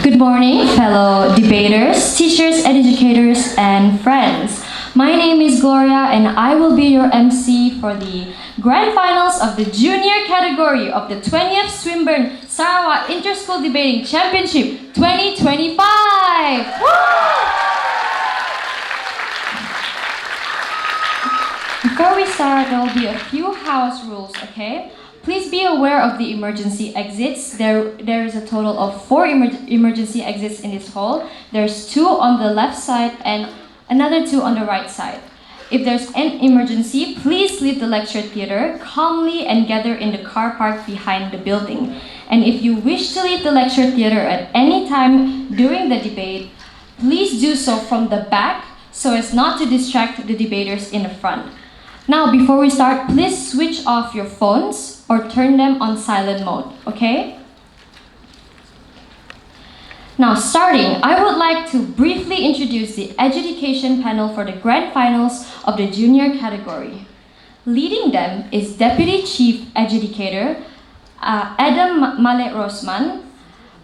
Good morning, fellow debaters, teachers, educators, and friends. My name is Gloria, and I will be your MC for the Grand Finals of the Junior category of the 20th Swinburne Sarawak Interschool Debating Championship 2025. Before we start, there will be a few house rules, okay? Please be aware of the emergency exits. There is a total of 4 emergency exits in this hall. There's 2 on the left side and another 2 on the right side. If there's an emergency, please leave the lecture theater calmly and gather in the car park behind the building. And if you wish to leave the lecture theater at any time during the debate, please do so from the back so as not to distract the debaters in the front. Now, before we start, please switch off your phones or turn them on silent mode, okay? Now, starting, I would like to briefly introduce the adjudication panel for the Grand Finals of the Junior category. Leading them is Deputy Chief Adjudicator Adam Malek Rosman.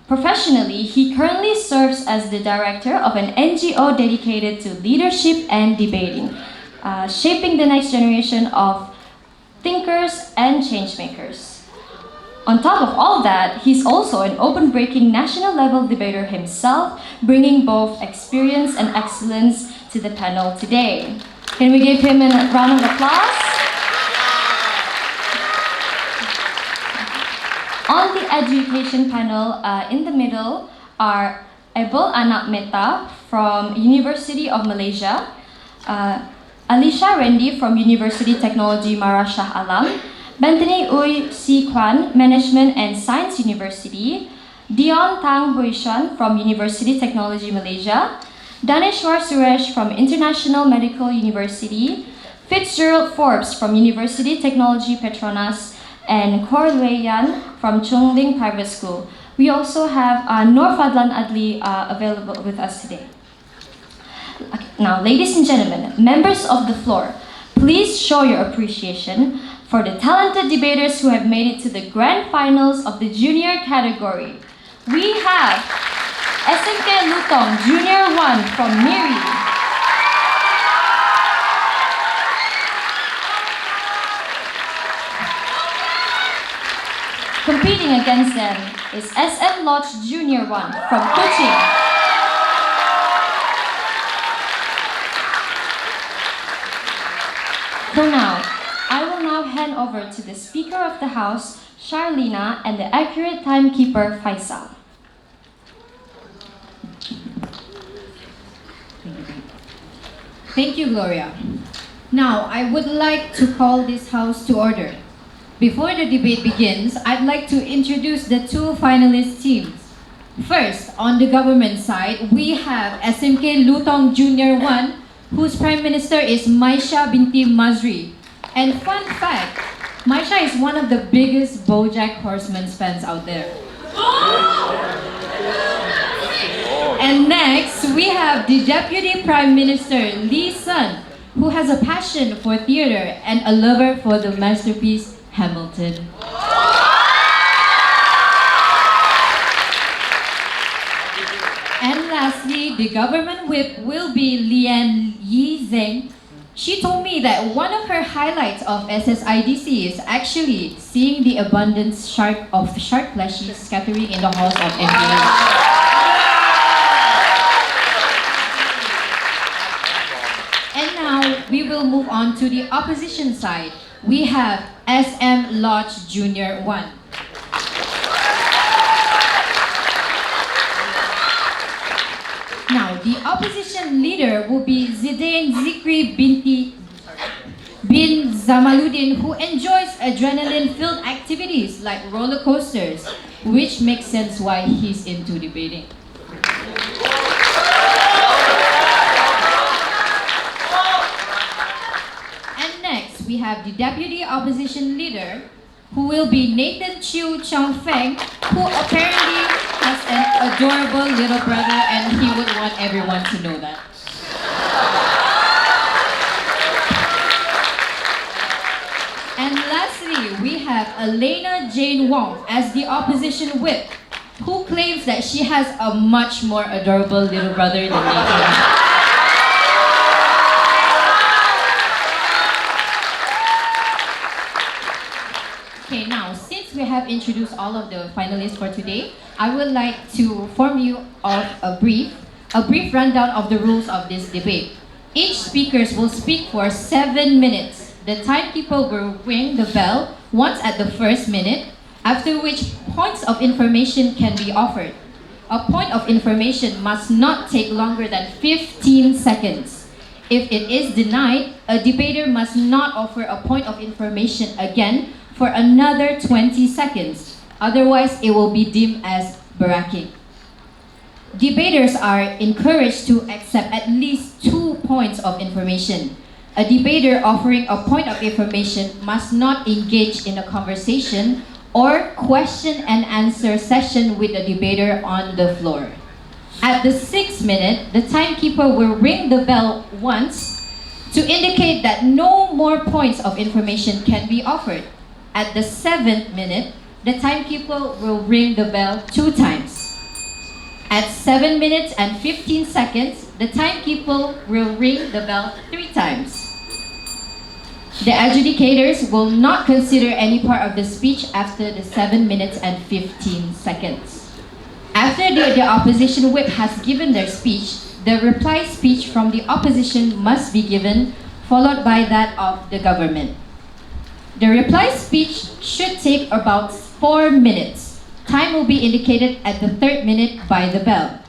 Professionally, he currently serves as the director of an NGO dedicated to leadership and debating, shaping the next generation of thinkers and changemakers. On top of all that, he's also an open-breaking national-level debater himself, bringing both experience and excellence to the panel today. Can we give him a round of applause? On the education panel, in the middle are Ebel Anak Meta from University of Malaysia, Alicia Rendi from University Technology Mara Shah Alam, Bethany Uy Si Kwan, Management and Science University, Dion Tang Huishan from University Technology Malaysia, Daneshwar Suresh from International Medical University, Fitzgerald Forbes from University Technology Petronas, and Kor Lue Yan from Chung Ling Private School. We also have Noor Fadlan Adli available with us today. Okay, now, ladies and gentlemen, members of the floor, please show your appreciation for the talented debaters who have made it to the Grand Finals of the Junior category. We have SMK Lutong Junior 1 from Miri. Competing against them is SM Lodge Junior 1 from Kuching. For now, I will now hand over to the Speaker of the House, Charlena, and the accurate timekeeper, Faisal. Thank you, Gloria. Now, I would like to call this House to order. Before the debate begins, I'd like to introduce the 2 finalist teams. First, on the government side, we have SMK Lutong Junior 1, whose Prime Minister is Maisha Binti Mazri. And fun fact, Maisha is one of the biggest BoJack Horseman fans out there. And next, we have the Deputy Prime Minister Lee Sun, who has a passion for theater and a lover for the masterpiece Hamilton. And lastly, the government whip will be Lian Yi Zeng. She told me that one of her highlights of SSIDC is actually seeing the abundance of shark plushies scattering in the halls of MBA. And now we will move on to the opposition side. We have SM Lodge Junior 1. Now, the opposition leader will be Dzidane Zikri bin Zamaluddin, who enjoys adrenaline-filled activities like roller coasters, which makes sense why he's into debating. And next, we have the Deputy Opposition Leader, who will be Nathan Chiu Chong Feng, who apparently has an adorable little brother and he would want everyone to know that. And lastly, we have Alana Jane Wong as the opposition whip, who claims that she has a much more adorable little brother than Nathan. Okay, now, since we have introduced all of the finalists for today, I would like to inform you of a brief rundown of the rules of this debate. Each speaker will speak for 7 minutes. The timekeeper will ring the bell once at the first minute, after which points of information can be offered. A point of information must not take longer than 15 seconds. If it is denied, a debater must not offer a point of information again for another 20 seconds. Otherwise, it will be deemed as barracking. Debaters are encouraged to accept at least 2 points of information. A debater offering a point of information must not engage in a conversation or question and answer session with the debater on the floor. At the 6th minute, the timekeeper will ring the bell once to indicate that no more points of information can be offered. At the 7th minute, the timekeeper will ring the bell 2 times. At 7 minutes and 15 seconds, the timekeeper will ring the bell 3 times. The adjudicators will not consider any part of the speech after the 7 minutes and 15 seconds. After the opposition whip has given their speech, the reply speech from the opposition must be given, followed by that of the government. The reply speech should take about 4 minutes. Time will be indicated at the 3rd minute by the bell.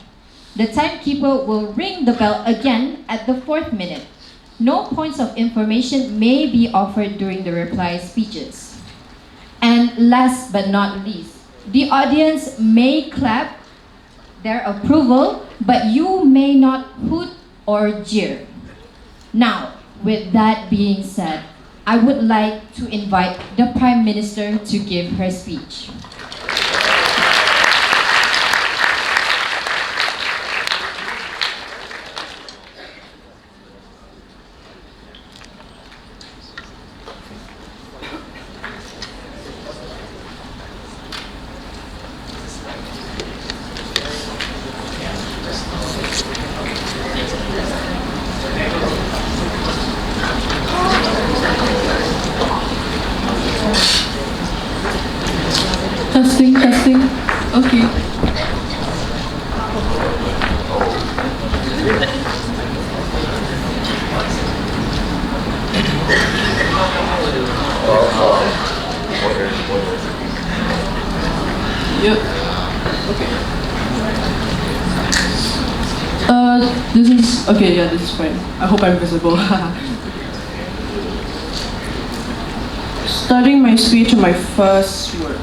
The timekeeper will ring the bell again at the 4th minute. No points of information may be offered during the reply speeches. And last but not least, the audience may clap their approval, but you may not hoot or jeer. Now, with that being said, I would like to invite the Prime Minister to give her speech. Testing. Okay. Yep. Okay. This is okay. Yeah, this is fine. I hope I'm visible. Starting my speech on my first word.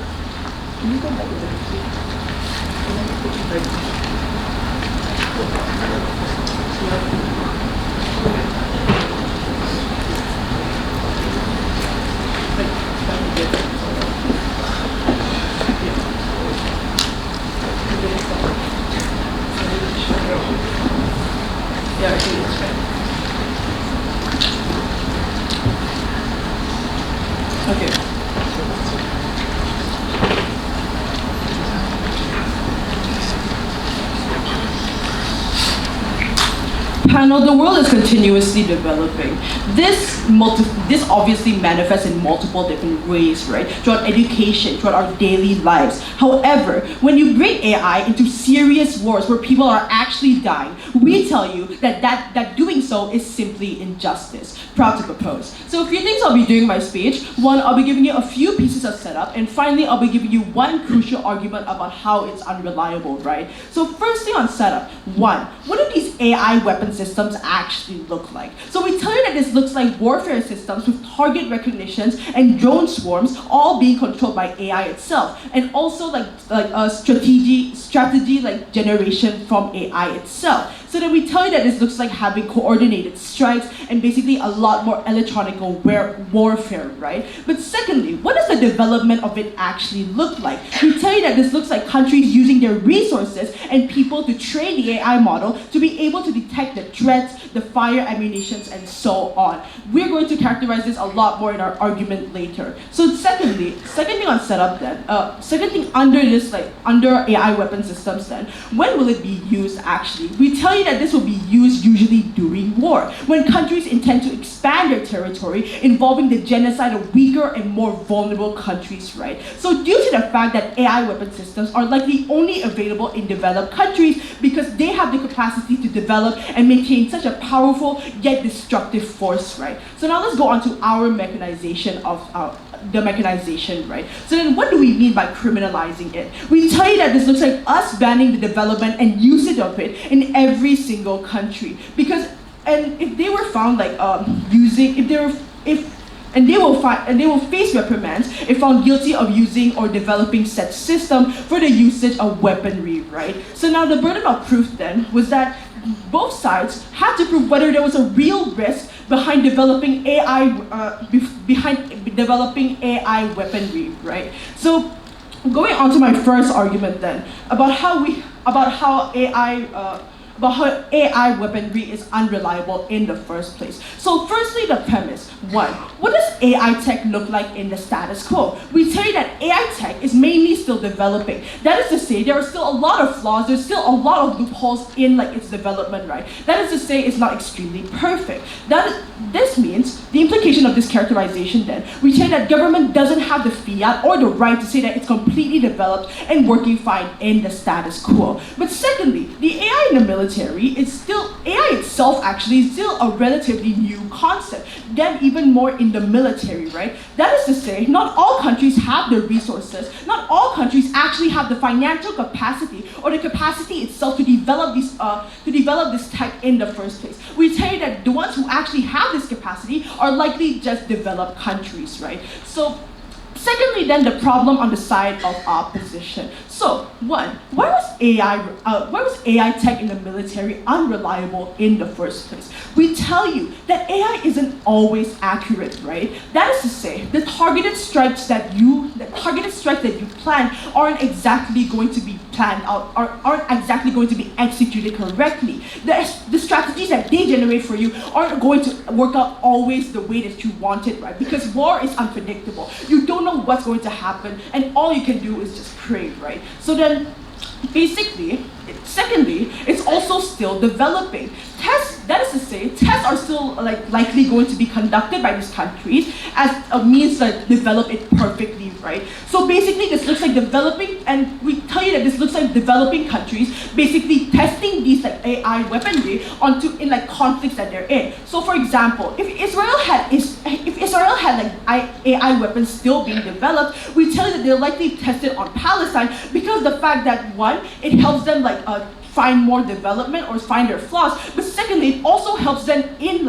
Yeah, I think it's fine. Okay. Panel, the world is continuously developing. This obviously manifests in multiple different ways, right? Throughout education, throughout our daily lives. However, when you bring AI into serious wars where people are actually dying, we tell you that doing so is simply injustice. Proud to propose. So a few things I'll be doing in my speech. One, I'll be giving you a few pieces of setup, and finally, I'll be giving you one crucial argument about how it's unreliable, right? So firstly on setup, one, what do these AI weapon systems actually look like? So we tell you that this looks like war warfare systems with target recognitions and drone swarms all being controlled by AI itself, and also like a strategy like generation from AI itself. So then we tell you that this looks like having coordinated strikes and basically a lot more electronic warfare, right? But secondly, what does the development of it actually look like? We tell you that this looks like countries using their resources and people to train the AI model to be able to detect the threats, the fire ammunitions, and so on. We're going to characterize this a lot more in our argument later. So second thing on setup then, second thing under this, like under AI weapon systems then, when will it be used actually? We tell you that this will be used usually during war, when countries intend to expand their territory, involving the genocide of weaker and more vulnerable countries, right? So due to the fact that AI weapon systems are likely only available in developed countries because they have the capacity to develop and maintain such a powerful yet destructive force, right? So now let's go on to our mechanization of the mechanization, right? So then what do we mean by criminalizing it? We tell you that this looks like us banning the development and usage of it in every single country. Because, and if they were found like they will face reprimands if found guilty of using or developing such system for the usage of weaponry, right? So now the burden of proof then was that both sides had to prove whether there was a real risk behind developing AI weaponry, right? So going on to my first argument then about how AI weaponry is unreliable in the first place. So firstly, the premise. One, what does AI tech look like in the status quo? We tell you that AI tech is mainly still developing. That is to say, there are still a lot of flaws, there's still a lot of loopholes in like its development, right? That is to say, it's not extremely perfect. This means, the implication of this characterization then, we say that government doesn't have the fiat or the right to say that it's completely developed and working fine in the status quo. But secondly, the AI in the military AI itself actually is still a relatively new concept, then even more in the military, right? That is to say, not all countries have the resources, not all countries actually have the financial capacity or the capacity itself to develop this tech in the first place. We tell you that the ones who actually have this capacity are likely just developed countries, right? So secondly, then, the problem on the side of opposition. So, one, why was AI tech in the military unreliable in the first place? We tell you that AI isn't always accurate, right? That is to say, the targeted strikes that you plan aren't exactly going to be planned out, aren't exactly going to be executed correctly. The strategies that they generate for you aren't going to work out always the way that you want it, right? Because war is unpredictable. You don't know what's going to happen, and all you can do is just pray, right? So then, secondly, it's also still developing. That is to say, tests are still likely going to be conducted by these countries as a means to develop it perfectly, right? So basically, this looks like developing, and we tell you that this looks like developing countries basically testing these AI weaponry in conflicts that they're in. So for example, if Israel had AI weapons still being developed, we tell you that they'll likely test it on Palestine because the fact that one, it helps them find more development or find their flaws, but secondly, it also helps them in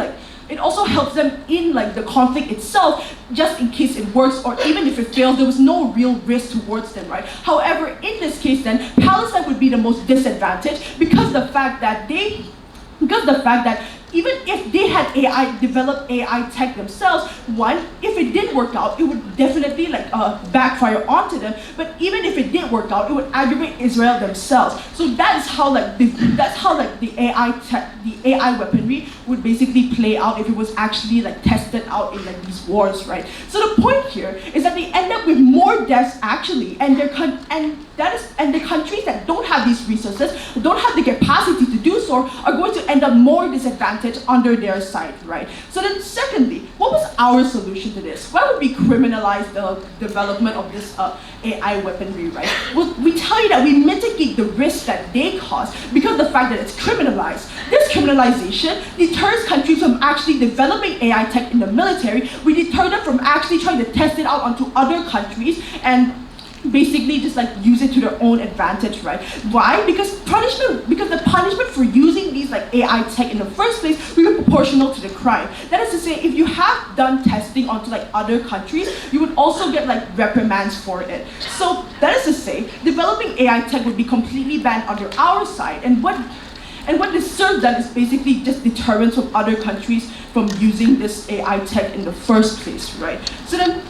the conflict itself, just in case it works, or even if it fails, there was no real risk towards them, right? However, in this case then, Palestine would be the most disadvantaged because the fact that even if they had developed AI tech themselves, one, if it did work out, it would definitely backfire onto them. But even if it did work out, it would aggravate Israel themselves. So that's how the AI weaponry would basically play out if it was actually tested out in these wars, right? So the point here is that they end up with more deaths actually, and the countries that don't have these resources, don't have the capacity to do so, are going to end up more disadvantaged under their side, right? So then secondly, what was our solution to this? Why would we criminalize the development of this AI weaponry, right? Well, we tell you that we mitigate the risk that they cause because of the fact that it's criminalized. This criminalization deters countries from actually developing AI tech in the military. We deter them from actually trying to test it out onto other countries, and basically just like use it to their own advantage, right? Why? Because the punishment for using these like AI tech in the first place will be proportional to the crime. That is to say, if you have done testing onto like other countries, you would also get like reprimands for it. So that is to say, developing AI tech would be completely banned under our side, and what this serves then is basically just deterrence from other countries from using this AI tech in the first place, right? So then,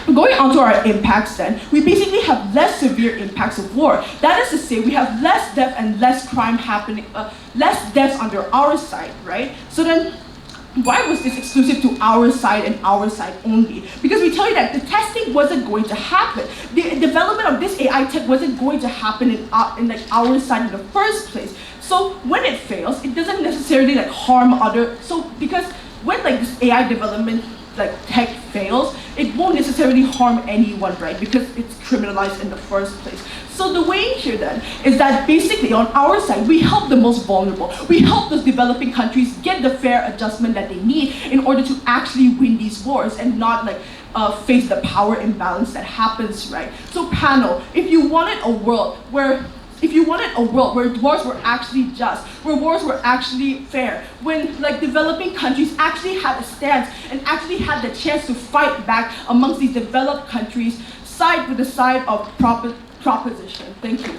going on to our impacts then, we basically have less severe impacts of war. That is to say, we have less death and less crime happening, less deaths under our side, right? So then, why was this exclusive to our side and our side only? Because we tell you that the testing wasn't going to happen. The development of this AI tech wasn't going to happen in like our side in the first place. So when it fails, it doesn't necessarily like harm other. So because when like this AI development like tech fails, it won't necessarily harm anyone, right? Because it's criminalized in the first place. So the way here then is that basically on our side, we help the most vulnerable. We help those developing countries get the fair adjustment that they need in order to actually win these wars and not like face the power imbalance that happens, right? So panel, if you wanted a world where wars were actually just, where wars were actually fair, when like developing countries actually had a stance and actually had the chance to fight back amongst these developed countries, side with the side of proposition. Thank you.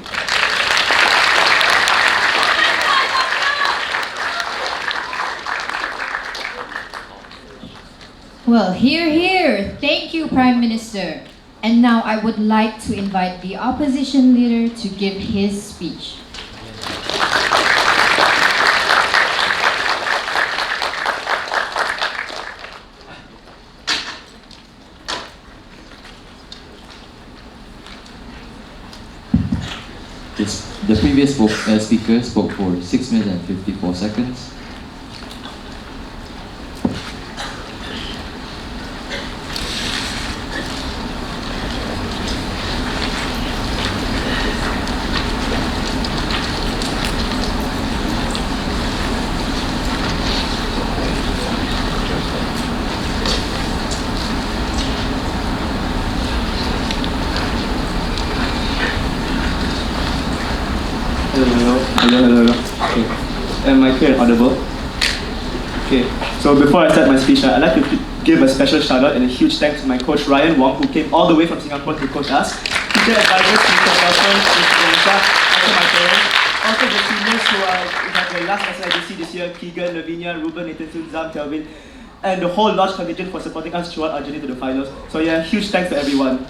Well, hear, hear. Thank you, Prime Minister. And now I would like to invite the opposition leader to give his speech. Yes, the previous speaker spoke for 6 minutes and 54 seconds. Hello. Okay. Am I clear and audible? Okay. So before I start my speech, I'd like to give a special shout out and a huge thanks to my coach Ryan Wong, who came all the way from Singapore to coach us. Teacher advisors, Mr. Nelson, Mr. Vanessa, also my parents. Also the seniors who have the last SSIDC this year, Keegan, Lavinia, Ruben, Nathan, Zam, Kelvin, and the whole large contingent for supporting us throughout our journey to the finals. So yeah, huge thanks to everyone.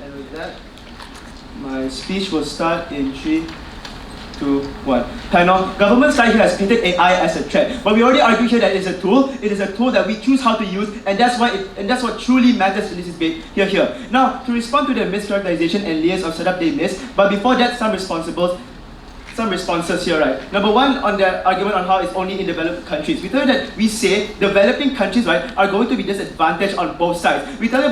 And with that, my speech will start in 3, 2, 1. Panel, government side here has painted AI as a threat, but we already argued here that it is a tool. It is a tool that we choose how to use, and that's what truly matters in this debate. Here. Now, to respond to the mischaracterization and layers of setup they missed, but before that, some responses here, right? Number one, on the argument on how it's only in developed countries. We tell you that we say developing countries, right, are going to be disadvantaged on both sides. We tell you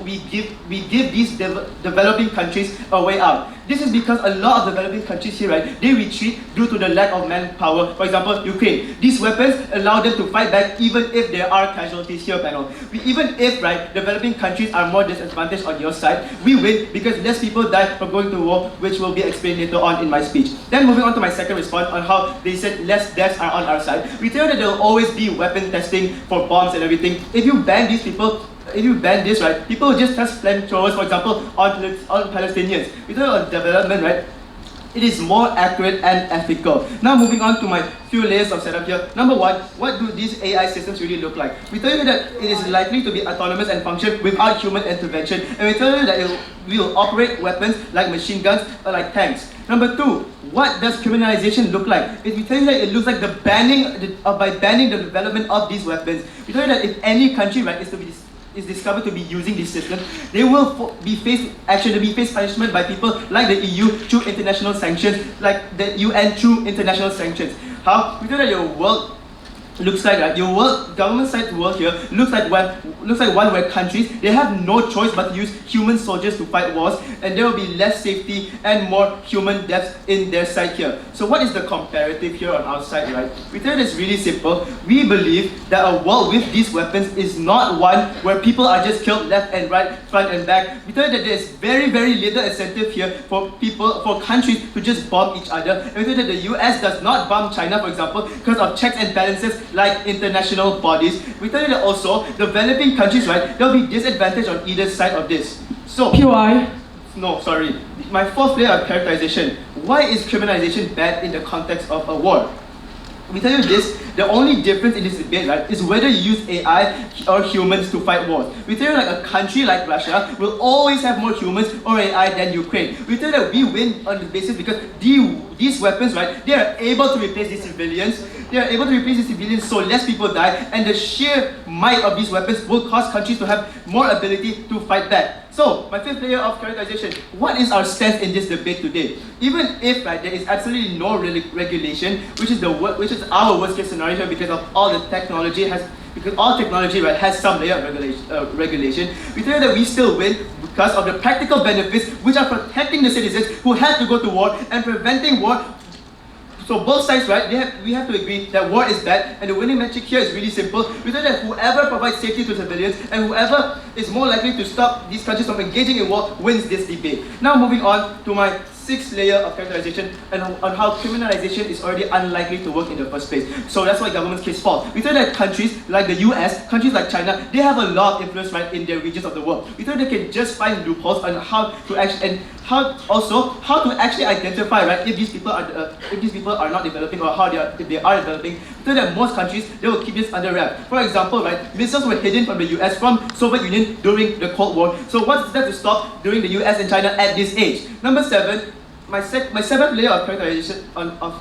we give these developing countries a way out. This is because a lot of developing countries here, right, they retreat due to the lack of manpower. For example, Ukraine. These weapons allow them to fight back even if there are casualties here, panel. Even if, right, developing countries are more disadvantaged on your side, we win because less people die from going to war, which will be explained later on in my speech. Then moving on to my second response on how they said less deaths are on our side. We tell you that there will always be weapon testing for bombs and everything. If you ban these people, if you ban this, right, people will just test flamethrowers, for example, on Palestinians. We talk about development, right? It is more accurate and ethical. Now moving on to my few layers of setup here. Number one, what do these AI systems really look like? We tell you that it is likely to be autonomous and function without human intervention. And we tell you that it will operate weapons like machine guns or like tanks. Number two, what does criminalization look like? We tell you that it looks like by banning the development of these weapons. We tell you that if any country, right, is discovered to be using this system, they will be faced punishment by people like the EU through international sanctions, like the UN through international sanctions. How? We know that looks like government side work here looks like one where countries, they have no choice but to use human soldiers to fight wars, and there will be less safety and more human deaths in their side here. So what is the comparative here on our side, right? We tell you it's really simple. We believe that a world with these weapons is not one where people are just killed left and right, front and back. We tell you that there is very, very little incentive here for countries to just bomb each other. And we tell you that the US does not bomb China, for example, because of checks and balances like international bodies. We tell you that also developing countries, right, there will be disadvantage on either side of this. So POI. no, sorry. My fourth layer of characterization. Why is criminalization bad in the context of a war? We tell you this, the only difference in this debate, right, is whether you use AI or humans to fight wars. We tell you like a country like Russia will always have more humans or AI than Ukraine. We tell you that we win on the basis because these weapons, right, they are able to replace these civilians. They are able to replace these civilians so less people die, and the sheer might of these weapons will cause countries to have more ability to fight back. So, my fifth layer of characterization, what is our stance in this debate today? Even if there is absolutely no regulation, which is our worst case scenario here because of all the technology because all technology, right, has some layer of regulation, we tell you that we still win because of the practical benefits which are protecting the citizens who have to go to war and preventing war. So both sides, right, we have to agree that war is bad, and the winning metric here is really simple. We say that whoever provides safety to civilians and whoever is more likely to stop these countries from engaging in war wins this debate. Now moving on to my sixth layer of characterization and on how criminalization is already unlikely to work in the first place. So that's why government's case falls. We say that countries like the US, countries like China, they have a lot of influence, right, in their regions of the world. We say they can just find loopholes on how to actually identify, right, if these people are not developing or if they are developing. So that most countries, they will keep this under wrap. For example, right, missiles were hidden from the US from Soviet Union during the Cold War. So what's that to stop during the US and China at this age? Number 7, my seventh layer of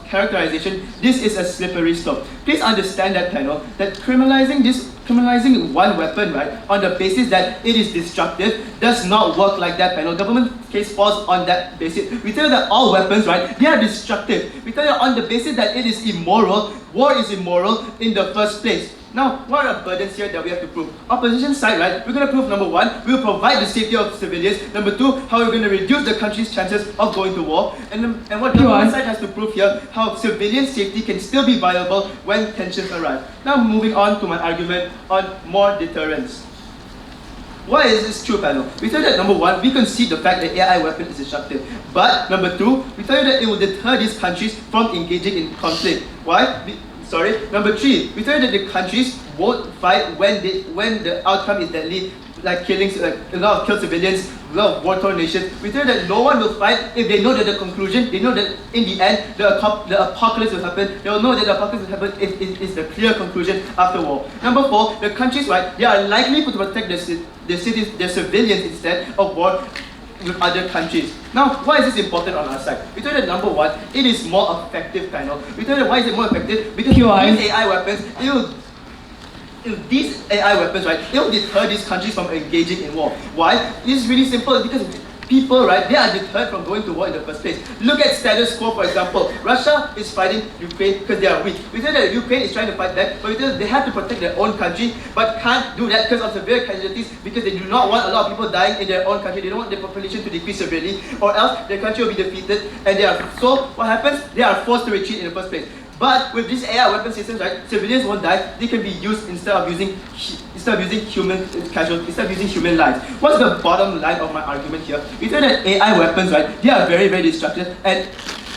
characterization, this is a slippery slope. Please understand that, panel, that criminalizing one weapon, right, on the basis that it is destructive does not work like that, panel. Government case falls on that basis. We tell you that all weapons, right, they are destructive. We tell you on the basis that it is immoral, war is immoral in the first place. Now, what are the burdens here that we have to prove? Opposition side, right, we're going to prove number 1, we will provide the safety of civilians. Number 2, how we're going to reduce the country's chances of going to war. And what the government side has to prove here, how civilian safety can still be viable when tensions arise. Now, moving on to my argument on more deterrence. Why is this true, panel? We tell you that number 1, we concede the fact that AI weapon is destructive. But number 2, we tell you that it will deter these countries from engaging in conflict. Why? Number 3, we tell you that the countries won't fight when the outcome is deadly, like killings, like a lot of killed civilians, a lot of war-torn nations. We tell you that no one will fight if they know that the conclusion, they know that in the end, the apocalypse will happen. They will know that the apocalypse will happen if it is the clear conclusion after war. Number 4, the countries, right, they are likely to protect their civilians instead of war with other countries. Now, why is this important on our side? We tell you that number 1, it is more effective, panel. We tell you why is it more effective? Because these AI weapons, these AI weapons, right, it will deter these countries from engaging in war. Why? This is really simple. Because people, right, they are deterred from going to war in the first place. Look at status quo, for example. Russia is fighting Ukraine because they are weak. We say that Ukraine is trying to fight back, but we say they have to protect their own country, but can't do that because of severe casualties, because they do not want a lot of people dying in their own country. They don't want their population to decrease severely, or else their country will be defeated, and so what happens? They are forced to retreat in the first place. But with these AI weapon systems, right, civilians won't die. They can be used instead of using human casualties, instead of using human lives. What's the bottom line of my argument here? We say that AI weapons, right, they are very, very destructive, and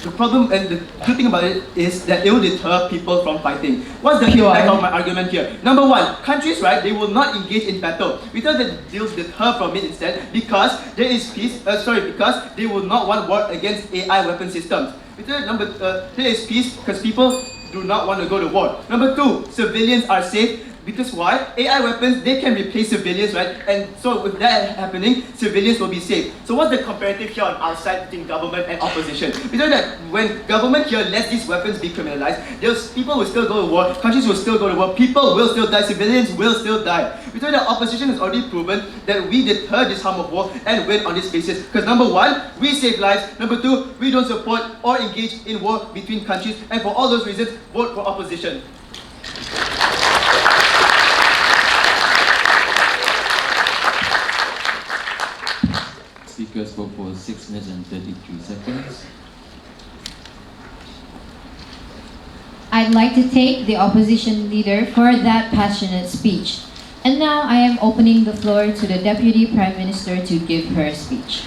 the problem and the good thing about it is that it will deter people from fighting. What's the impact of my argument here? Number 1, countries, right, they will not engage in battle. We tell that they will deter from it instead because there is peace. Because they will not want war against AI weapon systems. We tell that there is peace because people do not want to go to war. Number 2, civilians are safe. Because why? AI weapons, they can replace civilians, right? And so with that happening, civilians will be safe. So what's the comparative here on our side between government and opposition? We know that when government here lets these weapons be criminalized, people will still go to war, countries will still go to war, people will still die, civilians will still die. We know that opposition has already proven that we deter this harm of war and win on this basis. Because number 1, we save lives. Number 2, we don't support or engage in war between countries. And for all those reasons, vote for opposition. Speaker spoke for 6 minutes and 33 seconds. I'd like to thank the opposition leader for that passionate speech. And now I am opening the floor to the Deputy Prime Minister to give her speech.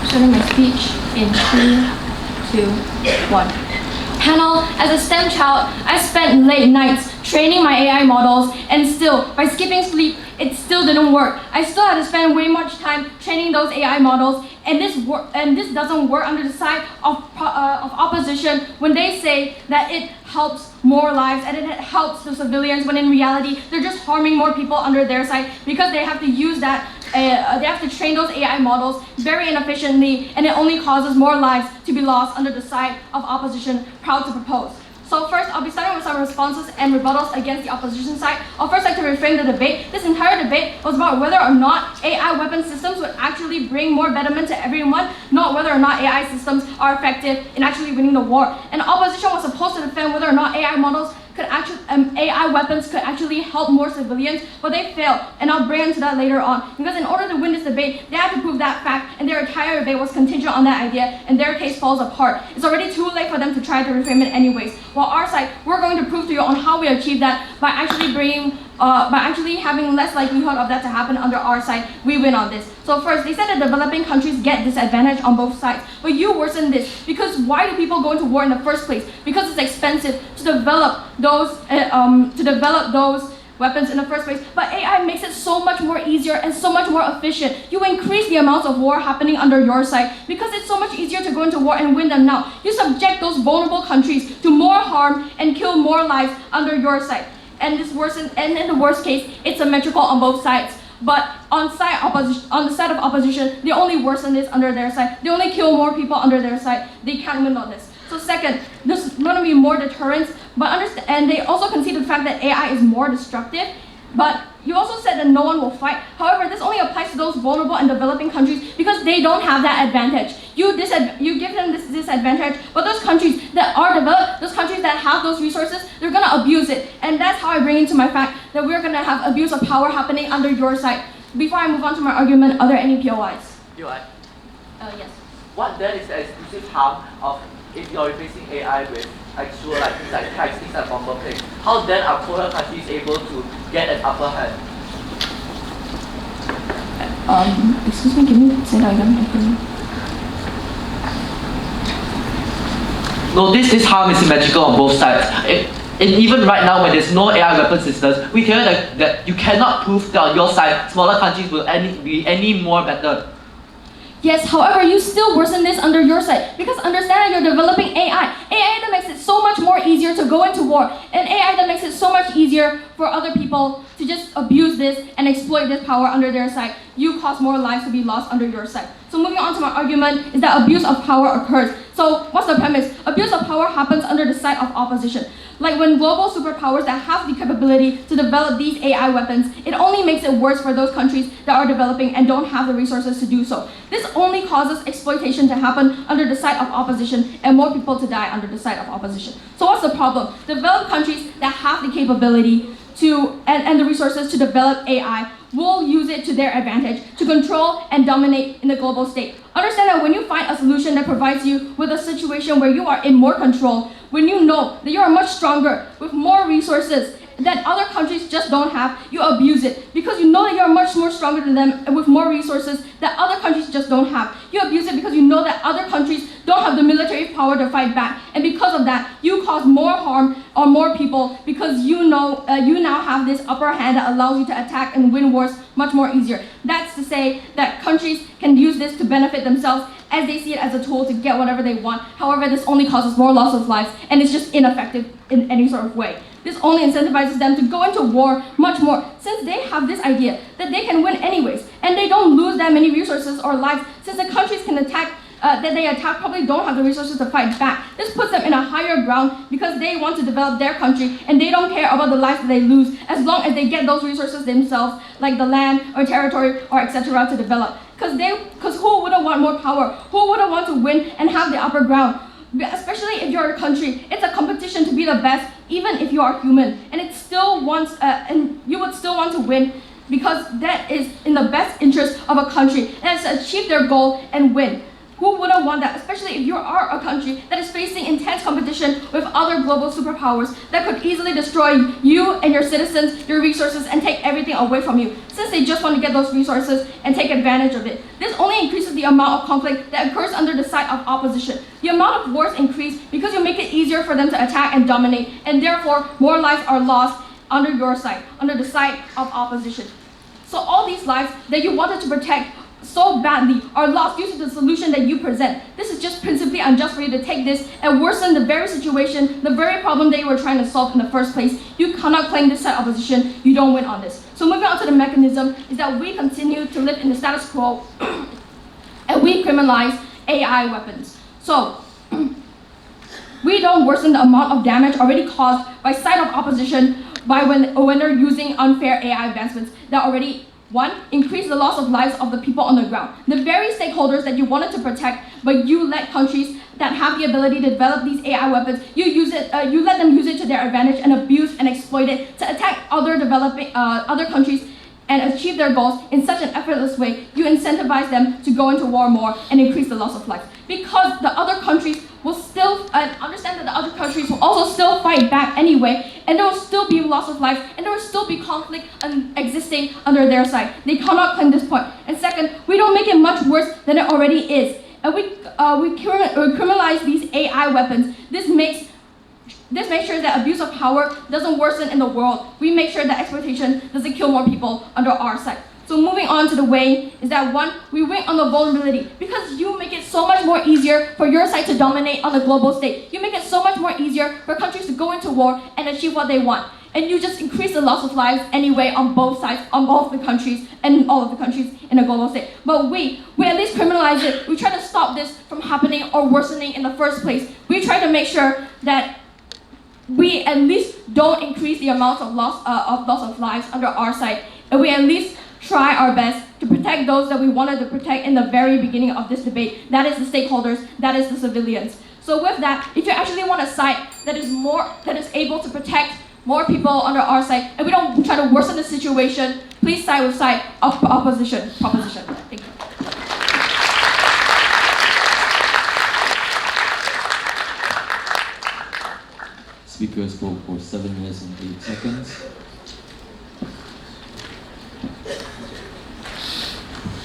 Starting my speech in 3, 2, 1. Panel, as a STEM child, I spent late nights training my AI models, and still, by skipping sleep, it still didn't work. I still had to spend way much time training those AI models, and this doesn't work under the side of opposition when they say that it helps more lives and it helps the civilians, when in reality they're just harming more people under their side because they have to use that. They have to train those AI models very inefficiently, and it only causes more lives to be lost under the side of opposition proud to propose. So first, I'll be starting with some responses and rebuttals against the opposition side. I'll first like to reframe the debate. This entire debate was about whether or not AI weapon systems would actually bring more betterment to everyone, not whether or not AI systems are effective in actually winning the war. And opposition was supposed to defend whether or not AI models could actually, AI weapons could actually help more civilians, but they failed, and I'll bring into that later on. Because in order to win this debate, they had to prove that fact, and their entire debate was contingent on that idea, and their case falls apart. It's already too late for them to try to reframe it anyways. While our side, we're going to prove to you on how we achieve that by actually having less likelihood of that to happen under our side. We win on this. So first, they said that developing countries get disadvantage on both sides, but you worsen this, because why do people go into war in the first place? Because it's expensive to develop those weapons in the first place, but AI makes it so much more easier and so much more efficient. You increase the amounts of war happening under your side because it's so much easier to go into war and win them now. You subject those vulnerable countries to more harm and kill more lives under your side. And this worsens, and in the worst case, it's symmetrical on both sides. But on the side of opposition, they only worsen this under their side. They only kill more people under their side. They can't win on this. So second, there's going to be more deterrence, and they also concede the fact that AI is more destructive. But you also said that no one will fight. However, this only applies to those vulnerable and developing countries because they don't have that advantage. You give them this disadvantage, but those countries that are developed, those countries that have those resources, they're going to abuse it. And that's how I bring into my fact that we're going to have abuse of power happening under your side. Before I move on to my argument, are there any POIs? POI. Yes. What then is the exclusive harm of if you're replacing AI with actual things like tax, things like bomber planes? How then are poorer countries able to get an upper hand? Excuse me, can you say that again? No, this harm is symmetrical on both sides. And even right now, when there's no AI weapon systems, we hear that you cannot prove that on your side, smaller countries will be any more better. Yes, however, you still worsen this under your side because understand that you're developing AI. AI that makes it so much more easier to go into war, and AI that makes it so much easier for other people to just abuse this and exploit this power under their side. You cause more lives to be lost under your side. So moving on to my argument is that abuse of power occurs. So what's the premise? Abuse of power happens under the side of opposition. Like when global superpowers that have the capability to develop these AI weapons, it only makes it worse for those countries that are developing and don't have the resources to do so. This only causes exploitation to happen under the side of opposition and more people to die under the side of opposition. So what's the problem? Developed countries that have the capability and the resources to develop AI will use it to their advantage to control and dominate in the global state. Understand that when you find a solution that provides you with a situation where you are in more control, when you know that you are much stronger with more resources that other countries just don't have, you abuse it. Because you know that you're much more stronger than them and with more resources that other countries just don't have. You abuse it because you know that other countries don't have the military power to fight back. And because of that, you cause more harm on more people because you know you now have this upper hand that allows you to attack and win wars much more easier. That's to say that countries can use this to benefit themselves as they see it as a tool to get whatever they want. However, this only causes more loss of lives and it's just ineffective in any sort of way. This only incentivizes them to go into war much more since they have this idea that they can win anyways and they don't lose that many resources or lives since the countries can attack that they attack probably don't have the resources to fight back. This puts them in a higher ground because they want to develop their country and they don't care about the lives that they lose as long as they get those resources themselves, like the land or territory or etc. to develop. Because who wouldn't want more power? Who wouldn't want to win and have the upper ground? Especially if you're a country, it's a competition to be the best, even if you are human, and it still wants, and you would still want to win because that is in the best interest of a country and it's to achieve their goal and win. Who wouldn't want that, especially if you are a country that is facing intense competition with other global superpowers that could easily destroy you and your citizens, your resources, and take everything away from you, since they just want to get those resources and take advantage of it. This only increases the amount of conflict that occurs under the side of opposition. The amount of wars increase because you make it easier for them to attack and dominate, and therefore more lives are lost under your side, under the side of opposition. So all these lives that you wanted to protect so badly are lost due to the solution that you present. This is just principally unjust for you to take this and worsen the very situation, the very problem that you were trying to solve in the first place. You cannot claim this side opposition. You don't win on this. So moving on to the mechanism is that we continue to live in the status quo and we criminalize AI weapons. So we don't worsen the amount of damage already caused by side of opposition by when they're using unfair AI advancements that already increase the loss of lives of the people on the ground. The very stakeholders that you wanted to protect, but you let countries that have the ability to develop these AI weapons, you let them use it to their advantage and abuse and exploit it to attack other countries and achieve their goals in such an effortless way. You incentivize them to go into war more and increase the loss of life. Because the other countries will still understand that the other countries will also still fight back anyway, and there will still be loss of life, and there will still be conflict existing under their side. They cannot claim this point. And second, we don't make it much worse than it already is. And we criminalize these AI weapons. This makes sure that abuse of power doesn't worsen in the world. We make sure that exploitation doesn't kill more people under our side. So moving on to the way is that one, we win on the vulnerability because you make it so much more easier for your side to dominate on the global stage. You make it so much more easier for countries to go into war and achieve what they want. And you just increase the loss of lives anyway on both sides, on both the countries and all of the countries in a global state. But we at least criminalize it. We try to stop this from happening or worsening in the first place. We try to make sure that we at least don't increase the amount of loss of lives under our side. And we at least try our best to protect those that we wanted to protect in the very beginning of this debate. That is the stakeholders, that is the civilians. So with that, if you actually want a side that is able to protect more people under our side, and we don't try to worsen the situation, please side with side of proposition. Thank you. Speaker spoke for 7 minutes and 8 seconds.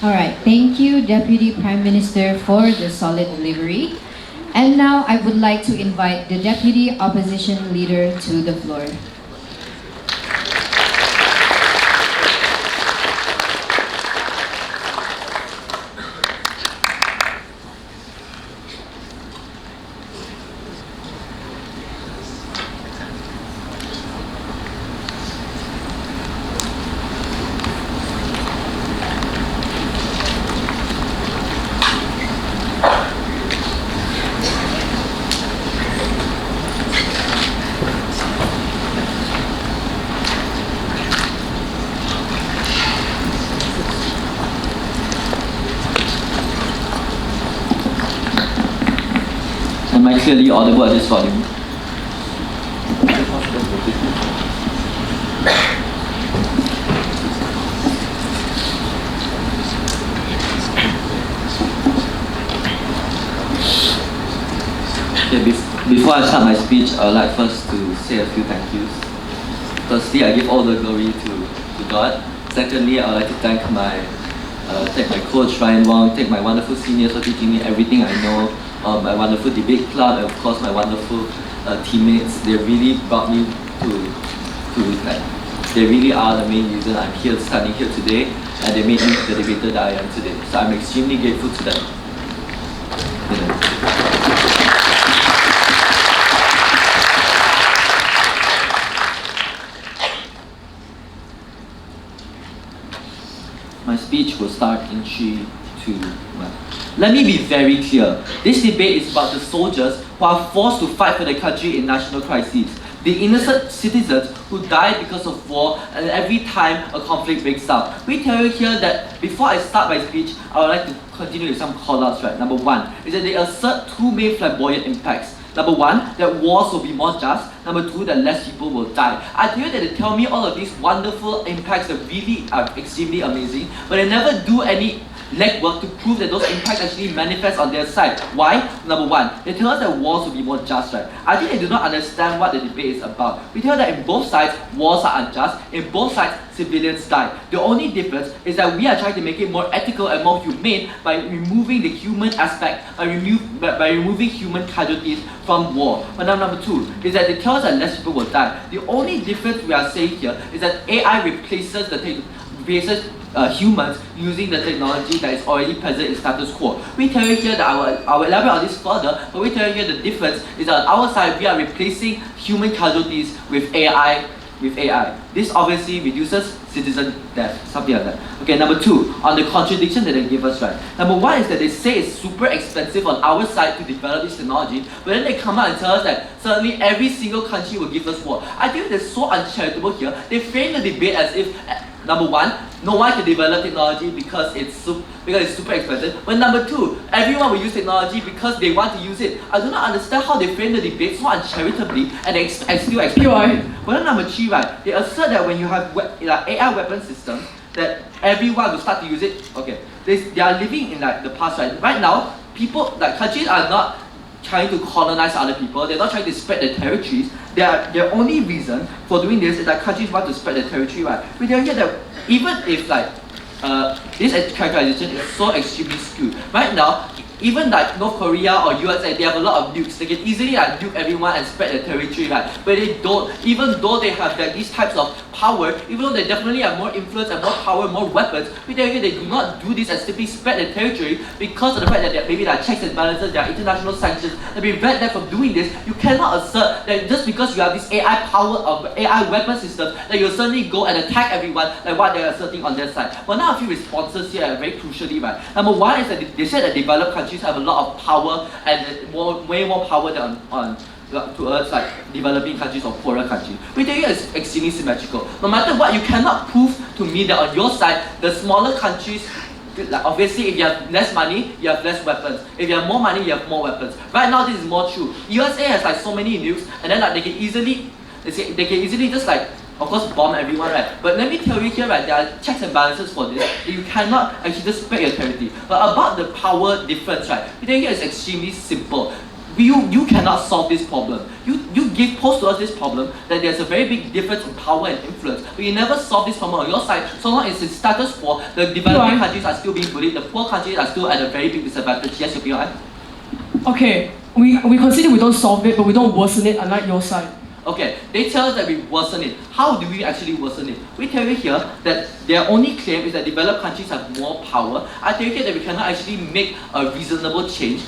All right, thank you, Deputy Prime Minister, for the solid delivery. And now I would like to invite the Deputy Opposition Leader to the floor. Am I clearly audible at this volume? Okay, before I start my speech, I would like first to say a few thank yous. Firstly, I give all the glory to God. Secondly, I would like to thank my coach Ryan Wong, thank my wonderful seniors for teaching me everything I know, my wonderful debate club, and of course my wonderful teammates. They really brought me they really are the main reason I'm here, standing here today, and they made me the debater that I am today. So I'm extremely grateful to them. My speech will start in 3, 2, 1. Let me be very clear. This debate is about the soldiers who are forced to fight for the country in national crises. The innocent citizens who die because of war and every time a conflict breaks out. We tell you here that before I start my speech, I would like to continue with some call-outs, right? Number one is that they assert two main flamboyant impacts. Number one, that wars will be more just. Number two, that less people will die. I tell you that they tell me all of these wonderful impacts that really are extremely amazing, but they never do any legwork to prove that those impacts actually manifest on their side. Why? Number one, they tell us that wars will be more just, right? I think they do not understand what the debate is about. We tell that in both sides, wars are unjust. In both sides, civilians die. The only difference is that we are trying to make it more ethical and more humane by removing the human aspect, by removing human casualties from war. But now number two is that they tell us that less people will die. The only difference we are saying here is that AI replaces humans using the technology that is already present in status quo. We tell you here that I will elaborate on this further, but we tell you here the difference is that on our side we are replacing human casualties with AI. This obviously reduces citizen death, something like that. Okay, number two, on the contradiction that they give us, right? Number one is that they say it's super expensive on our side to develop this technology, but then they come out and tell us that suddenly every single country will give us war. I think they're so uncharitable here. They frame the debate as if number one, no one can develop technology because it's super expensive. But number two, everyone will use technology because they want to use it. I do not understand how they frame the debate so uncharitably and they still expect it. But then number three, right, they assert that when you have AI weapon systems, that everyone will start to use it. Okay, they are living in the past, right? Right now, countries are not trying to colonize other people. They're not trying to spread their territories. Their only reason for doing this is that countries want to spread their territory, right? We tell you that even if this characterization is so extremely skewed, right now, even North Korea or USA, they have a lot of nukes. They can easily nuke everyone and spread their territory, right? But they don't. Even though they have these types of power, even though they definitely have more influence and more power, more weapons, we tell you they do not do this and simply spread their territory because of the fact that maybe there are checks and balances, there are international sanctions that prevent them from doing this. You cannot assert that just because you have this AI power of AI weapon system that you'll suddenly go and attack everyone like what they're asserting on their side. But now a few responses here are very crucially, right? Number one is that they said that developed countries have a lot of power and way more power than towards developing countries or poorer countries. We tell you it's extremely symmetrical. No matter what, you cannot prove to me that on your side, the smaller countries, obviously if you have less money, you have less weapons. If you have more money, you have more weapons. Right now this is more true. USA has so many nukes and then they can easily just of course bomb everyone, right? But let me tell you here, right, there are checks and balances for this. You cannot actually just spread your territory. But about the power difference, right, we think here is extremely simple. You cannot solve this problem. You pose to us this problem that there's a very big difference in power and influence, but you never solve this problem on your side. So long as it's status quo, the developing countries are still being bullied, the poor countries are still at a very big disadvantage. Yes, your POI? Okay, we consider we don't solve it, but we don't worsen it, unlike your side. Okay, they tell us that we worsen it. How do we actually worsen it? We tell you here that their only claim is that developed countries have more power. I tell you here that we cannot actually make a reasonable change.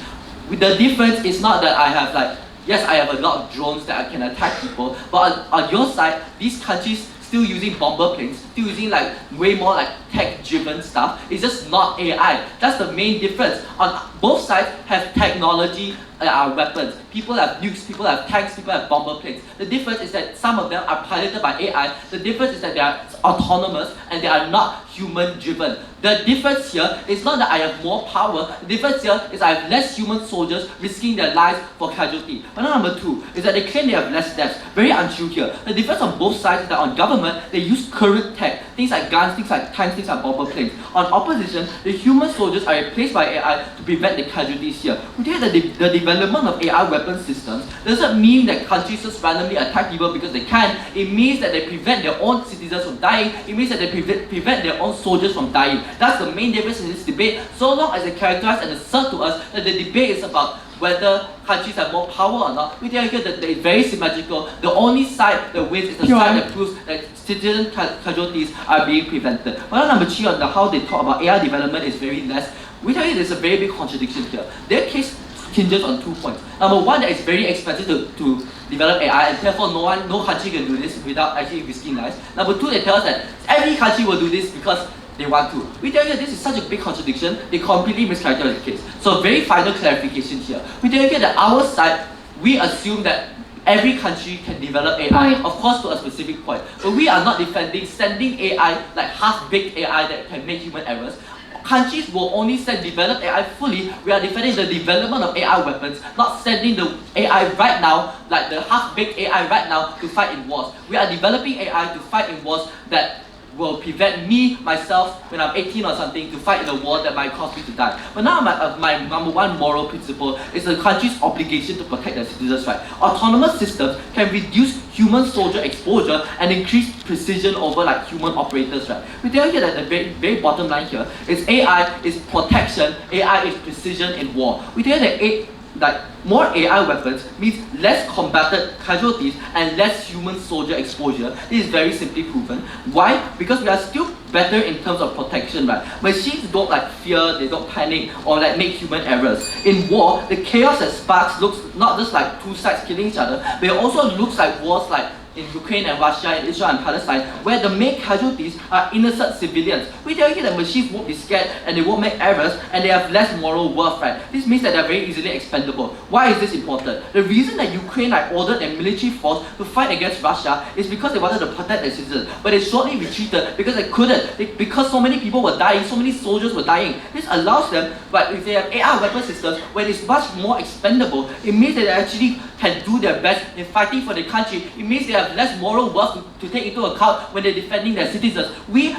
The difference is not that I have yes, I have a lot of drones that can attack people, but on your side, these countries still using bomber planes, still using way more tech-driven stuff. It's just not AI. That's the main difference. On both sides have technology weapons. People have nukes, people have tanks, people have bomber planes. The difference is that some of them are piloted by AI. The difference is that they are autonomous and they are not human-driven. The difference here is not that I have more power. The difference here is I have less human soldiers risking their lives for casualty. But number two is that they claim they have less deaths. Very untrue here. The difference on both sides is that on government, they use current tech. things like guns, things like tanks, things like bomber planes. On opposition, the human soldiers are replaced by AI to prevent the casualties here. We think that the development of AI weapon systems doesn't mean that countries just randomly attack people because they can. It means that they prevent their own citizens from dying. It means that they prevent their own soldiers from dying. That's the main difference in this debate. So long as they characterize and assert to us that the debate is about whether countries have more power or not, we tell you that it's very symmetrical. The only side that wins is the side that proves that citizen casualties are being prevented. But number 3 on how they talk about AI development is very less. We tell you there's a very big contradiction here. Their case hinges on 2 points. Number 1, that it's very expensive to develop AI, and therefore no country can do this without actually risking lives. Number 2, they tell us that every country will do this because they want to. We tell you that this is such a big contradiction, they completely mischaracterize the case. So very final clarification here. We tell you that our side, we assume that every country can develop AI, of course to a specific point. But we are not defending sending AI, like half-baked AI that can make human errors. Countries will only develop AI fully. We are defending the development of AI weapons, not sending the AI right now, like the half-baked AI right now, to fight in wars. We are developing AI to fight in wars that will prevent me, myself, when I'm 18 or something, to fight in a war that might cause me to die. But now my number 1 moral principle is the country's obligation to protect their citizens' right. Autonomous systems can reduce human soldier exposure and increase precision over like human operators' right. We tell you that the very bottom line here is AI is protection, AI is precision in war. We tell you that more AI weapons means less combated casualties and less human soldier exposure. This is very simply proven. Why? Because we are still better in terms of protection, right? Machines don't like fear, they don't panic or like make human errors. In war, the chaos that sparks looks not just like 2 sides killing each other, but it also looks like wars like in Ukraine and Russia, in Israel and Palestine, where the main casualties are innocent civilians. We tell you that machines won't be scared and they won't make errors and they have less moral worth, right? This means that they're very easily expendable. Why is this important? The reason that Ukraine ordered their military force to fight against Russia is because they wanted to protect their citizens, but they shortly retreated because they couldn't, because so many people were dying, so many soldiers were dying. This allows them, but if they have AI weapon systems, when it's much more expendable, it means that they actually can do their best in fighting for the country. It means they have less moral worth to take into account when they're defending their citizens. We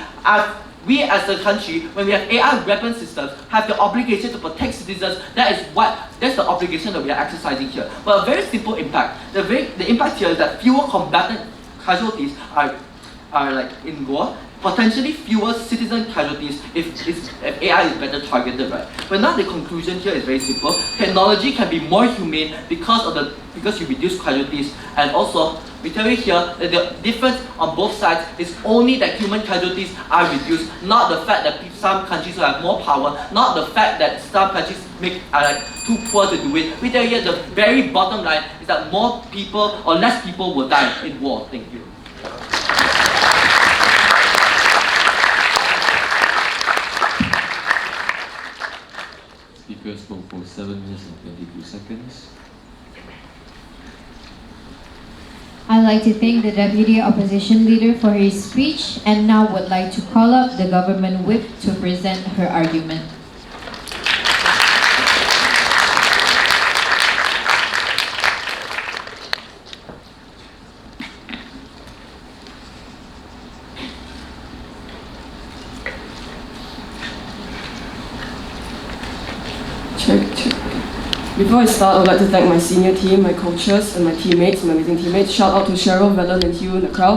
as a country, when we have AI weapon systems, have the obligation to protect citizens. That's the obligation that we are exercising here. But a very simple impact. The impact here is that fewer combatant casualties are like in war. Potentially fewer citizen casualties if AI is better targeted, right? But now the conclusion here is very simple. Technology can be more humane because you reduce casualties, and also we tell you here that the difference on both sides is only that human casualties are reduced, not the fact that some countries will have more power, not the fact that some countries are like too poor to do it. We tell you here the very bottom line is that more people or less people will die in war. Thank you. Speaker spoke for 7 minutes and 22 seconds. I'd like to thank the Deputy Opposition Leader for his speech and now would like to call up the Government Whip to present her argument. Check. Before I start, I would like to thank my senior team, my coaches, and my teammates, my amazing teammates. Shout out to Cheryl, Velen, and Hugh in the crowd.